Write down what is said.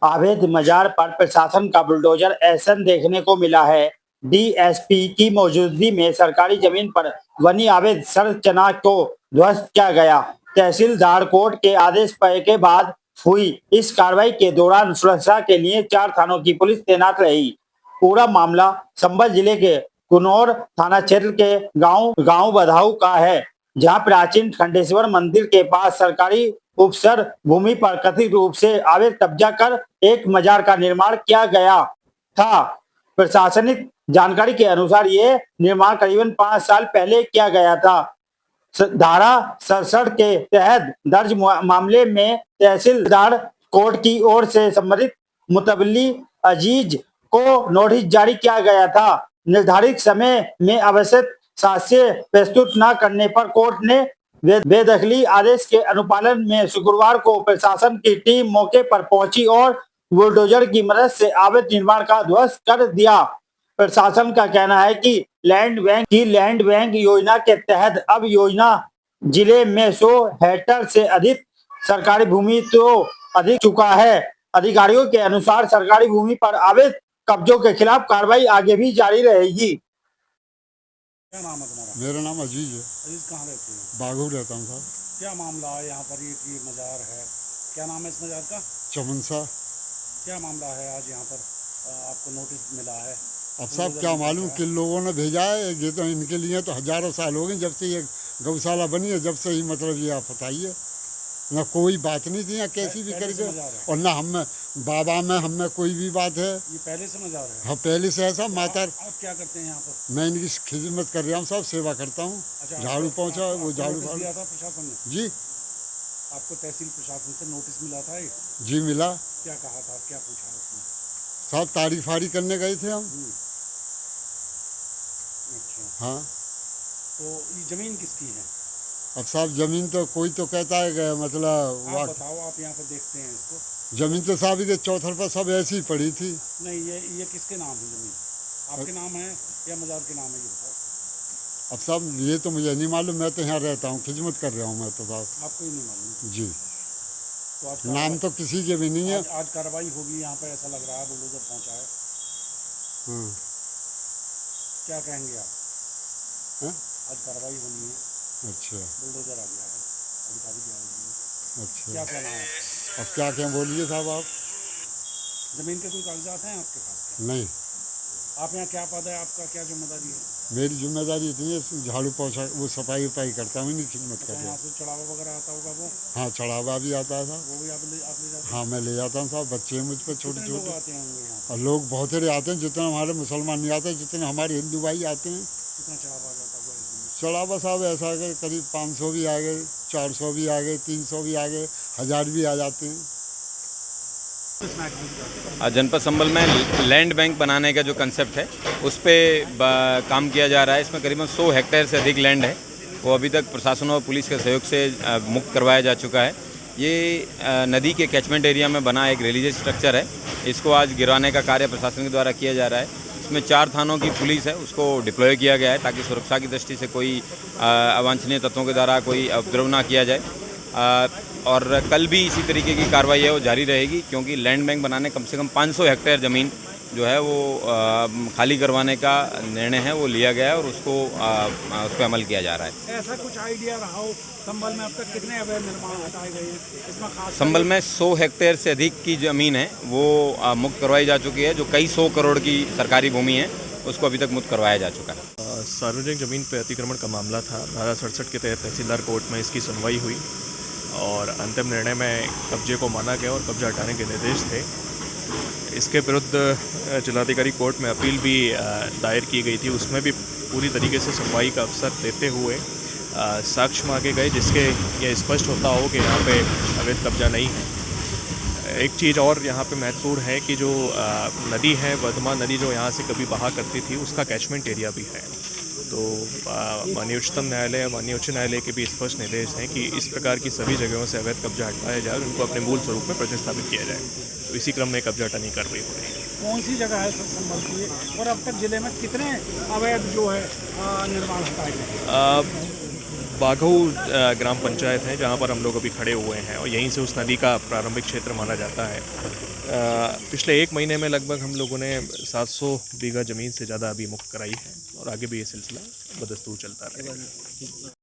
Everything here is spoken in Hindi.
अवैध मजार पर प्रशासन का बुलडोजर एक्शन देखने को मिला है। डीएसपी की मौजूदगी में सरकारी जमीन पर बनी अवैध संरचना को ध्वस्त किया गया। तहसीलदार कोर्ट के आदेश के बाद हुई इस कार्रवाई के दौरान सुरक्षा के लिए 4 थानों की पुलिस तैनात रही। पूरा मामला संभल जिले के कुनौर थाना क्षेत्र के गांव बधाऊ का है, जहां प्राचीन खंडेश्वर मंदिर के पास सरकारी उपसर भूमि पर कथित रूप से अवैध कब्जा कर एक मजार का निर्माण किया गया था। प्रशासनिक जानकारी के अनुसार ये निर्माण करीबन 5 साल पहले किया गया था। धारा 67 के तहत दर्ज मामले में तहसीलदार कोर्ट की ओर से संबंधित मुतवल्ली अजीज को नोटिस जारी किया गया था। निर्धारित समय में आवश्यक साक्ष्य प्रस्तुत न करने पर कोर्ट ने बेदखली आदेश के अनुपालन में शुक्रवार को प्रशासन की टीम मौके पर पहुंची और बुलडोजर की मदद से अवैध निर्माण का ध्वस्त कर दिया। प्रशासन का कहना है कि लैंड बैंक योजना के तहत अब योजना जिले में 100 हेक्टेयर से अधिक सरकारी भूमि तो अधिक चुका है। अधिकारियों के अनुसार सरकारी भूमि पर अवैध कब्जों के खिलाफ कार्रवाई आगे भी जारी रहेगी। क्या नाम है तुम्हारा? मेरा नाम अजीज है। अजीज कहाँ रहते हो? बागू रहता हूँ साहब। क्या मामला है यहाँ पर? ये मजार है, क्या नाम है इस मजार का? चमनसा। क्या मामला है आज यहाँ पर आपको नोटिस मिला है? अब साहब क्या मालूम किन लोगों ने भेजा है, ये तो इनके लिए तो हजारों साल हो गए जब से ये गौशाला बनी है, जब से ही मतलब ये आफत आई है। न कोई बात नहीं थी यहाँ कैसी भी करके, और न हम बाबा में हम में कोई भी बात है। ये पहले से मजार है? हाँ पहले से है साहब। माता आप क्या करते हैं यहाँ पर? मैं इनकी खिदमत कर रहा हूँ साहब, सेवा करता हूँ। अच्छा, झाड़ू पहुँचा वो झाड़ू दिया था प्रशासन ने? जी आपको तहसील प्रशासन से नोटिस मिला था ये? जी मिला। क्या कहा था, क्या पूछा उसने? साहब तारीख फाड़ी करने गए थे हम। अच्छा, हाँ। तो ये जमीन किसकी है? अब साहब जमीन तो कोई तो कहता है कि मतलब आप बताओ, आप यहाँ पर देखते हैं इसको। जमीन तो साहब ये चौथर पर सब ऐसी ही पड़ी थी। नहीं, ये किसके नाम है जमीन? आपके नाम है या मजार के नाम है, ये बताओ। अब साहब ये तो मुझे नहीं मालूम, मैं तो यहाँ रहता हूँ, खिदमत कर रहा हूँ मैं तो साहब। आपको ही नहीं मालूम? जी। तो आज नाम तो किसी के भी नहीं है। आज कार्रवाई होगी यहाँ पर, ऐसा लग रहा है, बुलडोजर पहुँचा है। हाँ। क्या कहेंगे आप? है? आज कार्रवाई होनी है। अच्छा। बुलडोजर आ गया है, अधिकारी भी आएंगे। अच्छा। क्या कहना है? अब क्या बोलिए साहब आप। जमीन के कोई कागजात हैं आपके पास? नहीं। आप यहाँ क्या पद है आपका, क्या जिम्मेदारी है? मेरी जिम्मेदारी इतनी है, झाड़ू पोछा वो सफाई वफाई करता हूँ, नहीं खिदमत अच्छा, करता। यहाँ से चढ़ावा वगैरह आता होगा वो? हाँ चढ़ावा भी आता है साहब। वो भी आप ले जाते हैं? हाँ मैं ले जाता हूँ साहब, बच्चे मुझ पर छोटे कितने लोग छोटे। आते होंगे यहाँ? और लोग बहुत सारे आते हैं, जितने हमारे मुसलमान नहीं आते, जितने हमारे हिंदू भाई आते हैं। कितना चढ़ावा आ जाता होगा एक दिन में? चढ़ावा साहब ऐसा है कि करीब 500 भी आ गए, 400 भी आ गए, 300 भी आ गए, 1000 भी आ जाते हैं। जनपद संभल में लैंड बैंक बनाने का जो कंसेप्ट है उस पर काम किया जा रहा है। इसमें करीबन 100 हेक्टेयर से अधिक लैंड है, वो अभी तक प्रशासन और पुलिस के सहयोग से मुक्त करवाया जा चुका है। ये नदी के कैचमेंट एरिया में बना एक रिलीजियस स्ट्रक्चर है, इसको आज गिरवाने का कार्य प्रशासन के द्वारा किया जा रहा है। इसमें 4 थानों की पुलिस है, उसको डिप्लॉय किया गया है ताकि सुरक्षा की दृष्टि से कोई अवांछनीय तत्वों के द्वारा कोई उपद्रव ना किया जाए। और कल भी इसी तरीके की कार्रवाई है वो जारी रहेगी, क्योंकि लैंड बैंक बनाने कम से कम 500 हेक्टेयर ज़मीन जो है वो खाली करवाने का निर्णय है वो लिया गया है और उसको उस पर अमल किया जा रहा है। ऐसा कुछ आइडिया रहा हो संभल में अब तक कितने अवैध निर्माण हटाए गए हैं? इसमें खास संभल में 100 हेक्टेयर से अधिक की ज़मीन है वो मुक्त करवाई जा चुकी है। जो कई 100 करोड़ की सरकारी भूमि है उसको अभी तक मुक्त करवाया जा चुका है। सार्वजनिक ज़मीन पर अतिक्रमण का मामला था। धारा 67 के तहत तहसीलदार कोर्ट में इसकी सुनवाई हुई और अंतिम निर्णय में कब्जे को माना गया और कब्जा हटाने के निर्देश थे। इसके विरुद्ध जिलाधिकारी कोर्ट में अपील भी दायर की गई थी, उसमें भी पूरी तरीके से सुनवाई का अवसर देते हुए साक्ष्य मांगे गए जिसके ये स्पष्ट होता हो कि यहाँ पे अवैध कब्जा नहीं है। एक चीज़ और यहाँ पे महत्वपूर्ण है कि जो नदी है, वर्धमान नदी जो यहाँ से कभी बहा करती थी, उसका कैचमेंट एरिया भी है। तो माननीय उच्चतम न्यायालय, माननीय उच्च न्यायालय के भी स्पष्ट निर्देश हैं कि इस प्रकार की सभी जगहों से अवैध कब्जा हटाया जाए और उनको अपने मूल स्वरूप में प्रतिस्थापित किया जाए। तो इसी क्रम में कब्जा हटाने की कार्रवाई हो रही है। कौन सी जगह है संभल की और अब तक जिले में कितने अवैध जो है निर्माण हटाए गए? बाघऊ ग्राम पंचायत है जहाँ पर हम लोग अभी खड़े हुए हैं और यहीं से उस नदी का प्रारंभिक क्षेत्र माना जाता है। पिछले 1 महीने में लगभग हम लोगों ने 700 बीघा ज़मीन से ज़्यादा अभी मुक्त कराई है और आगे भी ये सिलसिला बदस्तूर चलता रहेगा।